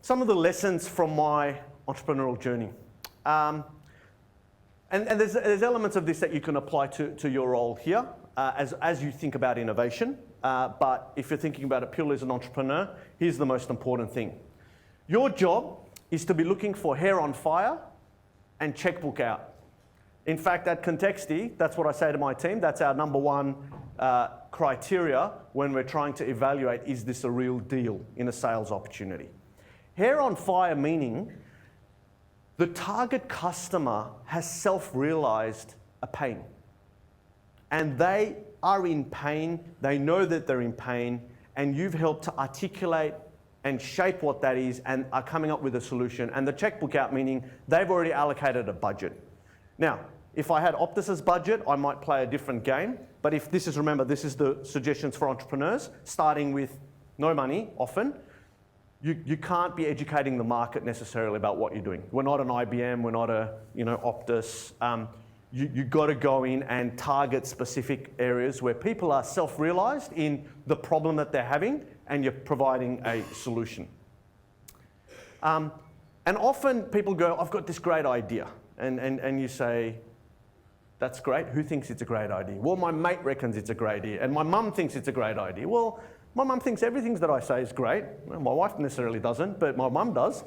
some of the lessons from my entrepreneurial journey. And there's elements of this that you can apply to your role here as you think about innovation. But if you're thinking about it purely as an entrepreneur, here's the most important thing. Your job is to be looking for hair on fire and checkbook out. In fact, at Contexti, that's what I say to my team. That's our number one criteria when we're trying to evaluate, is this a real deal in a sales opportunity? Hair on fire meaning the target customer has self-realized a pain. And they are in pain, they know that they're in pain, and you've helped to articulate and shape what that is and are coming up with a solution. And the checkbook out meaning they've already allocated a budget. Now, if I had Optus's budget, I might play a different game. But if this is, remember, this is the suggestions for entrepreneurs, starting with no money often. You can't be educating the market necessarily about what you're doing. We're not an IBM, we're not a Optus. You've got to go in and target specific areas where people are self-realized in the problem that they're having and you're providing a solution. And often people go, I've got this great idea. And you say, that's great. Who thinks it's a great idea? Well, my mate reckons it's a great idea. And my mum thinks it's a great idea. Well, my mum thinks everything that I say is great. Well, my wife necessarily doesn't, but my mum does.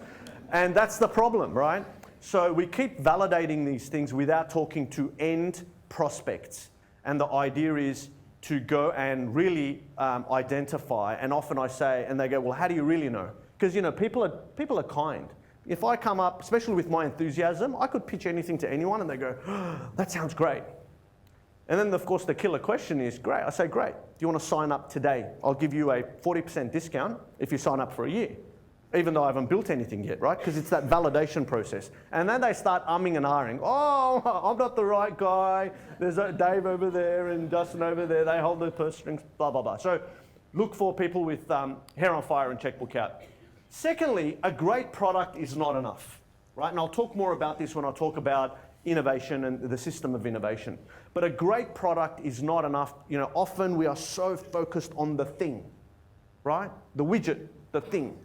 And that's the problem, right? So we keep validating these things without talking to end prospects. And the idea is to go and really identify. And often I say, and they go, well, how do you really know? Because people are kind. If I come up, especially with my enthusiasm, I could pitch anything to anyone and they go, oh, that sounds great. And then, of course, the killer question is, great. I say, great. Do you want to sign up today? I'll give you a 40% discount if you sign up for a year, even though I haven't built anything yet, right? Because it's that validation process. And then they start umming and ahhing. Oh, I'm not the right guy. There's Dave over there and Justin over there. They hold the purse strings, blah, blah, blah. So look for people with hair on fire and checkbook out. Secondly, a great product is not enough, right? And I'll talk more about this when I talk about innovation and the system of innovation. But a great product is not enough. Often we are so focused on the thing, right? The widget, the thing.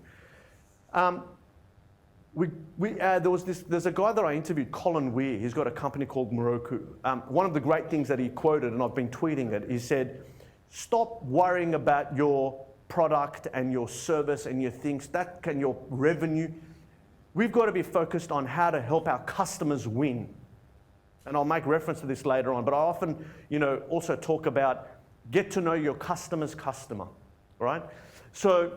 There's a guy that I interviewed, Colin Weir. He's got a company called Moroku. One of the great things that he quoted, and I've been tweeting it, he said, stop worrying about your product and your service and your things, your revenue. We've got to be focused on how to help our customers win. And I'll make reference to this later on, but I often, also talk about get to know your customer's customer, right? So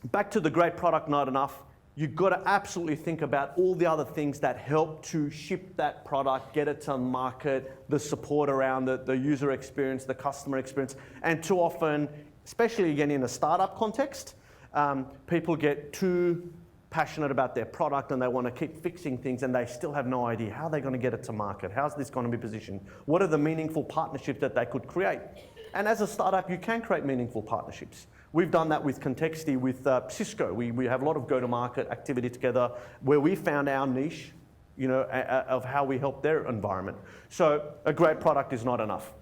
back to the great product, not enough. You've got to absolutely think about all the other things that help to ship that product, get it to market, the support around it, the user experience, the customer experience. And too often, especially again in a startup context, people get too passionate about their product and they want to keep fixing things and they still have no idea how they're going to get it to market. How's this going to be positioned? What are the meaningful partnerships that they could create? And as a startup, you can create meaningful partnerships. We've done that with Contexti, with Cisco. We have a lot of go-to-market activity together where we found our niche, of how we help their environment. So a great product is not enough.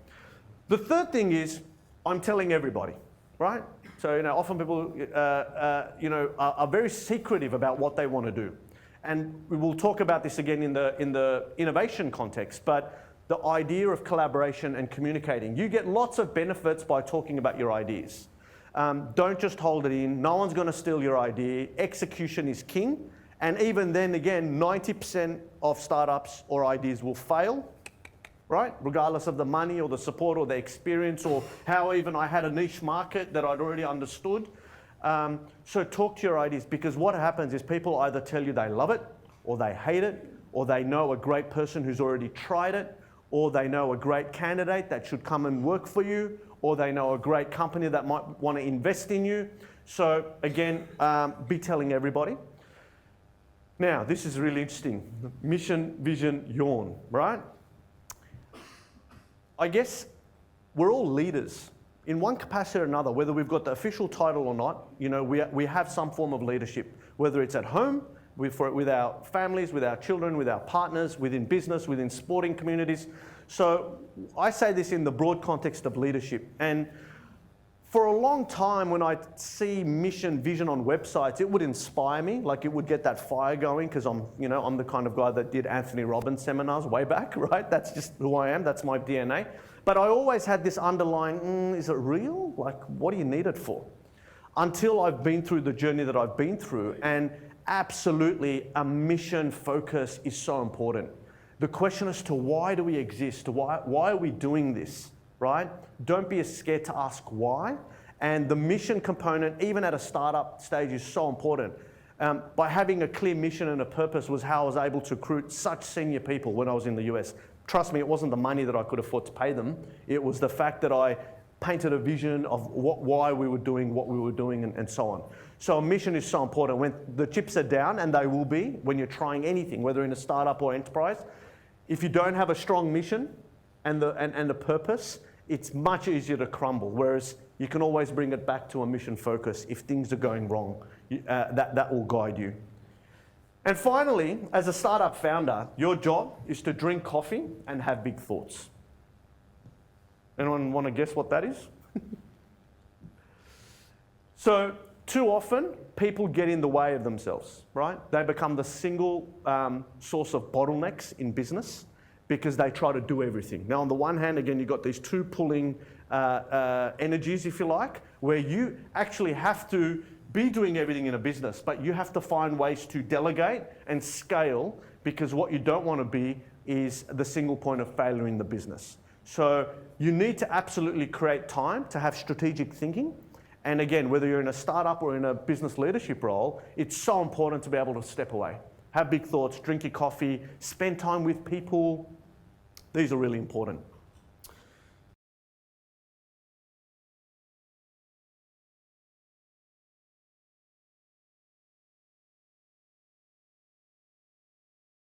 The third thing is, I'm telling everybody, right? So often people are very secretive about what they want to do. And we will talk about this again in the innovation context, but the idea of collaboration and communicating. You get lots of benefits by talking about your ideas. Don't just hold it in. No one's going to steal your idea. Execution is king. And even then again, 90% of startups or ideas will fail, right? Regardless of the money or the support or the experience or how even I had a niche market that I'd already understood. So talk to your ideas, because what happens is people either tell you they love it or they hate it, or they know a great person who's already tried it, or they know a great candidate that should come and work for you, or they know a great company that might want to invest in you. So again, be telling everybody. Now, this is really interesting. Mission, vision, yawn, right? I guess we're all leaders in one capacity or another, whether we've got the official title or not. We have some form of leadership, whether it's at home, with our families, with our children, with our partners, within business, within sporting communities. So I say this in the broad context of leadership. And for a long time, when I see mission, vision on websites, it would inspire me. Like, it would get that fire going, because I'm the kind of guy that did Anthony Robbins seminars way back, right? That's just who I am. That's my DNA. But I always had this underlying, is it real? Like, what do you need it for? Until I've been through the journey that I've been through, and absolutely a mission focus is so important. The question as to why do we exist? Why are we doing this, right? Don't be scared to ask why. And the mission component, even at a startup stage, is so important. By having a clear mission and a purpose was how I was able to recruit such senior people when I was in the US. Trust me, it wasn't the money that I could afford to pay them. It was the fact that I painted a vision of why we were doing what we were doing, and so on. So a mission is so important. When the chips are down, and they will be when you're trying anything, whether in a startup or enterprise, if you don't have a strong mission and the purpose, it's much easier to crumble. Whereas you can always bring it back to a mission focus. If things are going wrong, that will guide you. And finally, as a startup founder, your job is to drink coffee and have big thoughts. Anyone want to guess what that is? So too often, people get in the way of themselves, right? They become the single source of bottlenecks in business because they try to do everything. Now, on the one hand, again, you've got these two pulling energies, if you like, where you actually have to be doing everything in a business, but you have to find ways to delegate and scale, because what you don't want to be is the single point of failure in the business. So you need to absolutely create time to have strategic thinking. And again, whether you're in a startup or in a business leadership role, it's so important to be able to step away. Have big thoughts, drink your coffee, spend time with people. These are really important.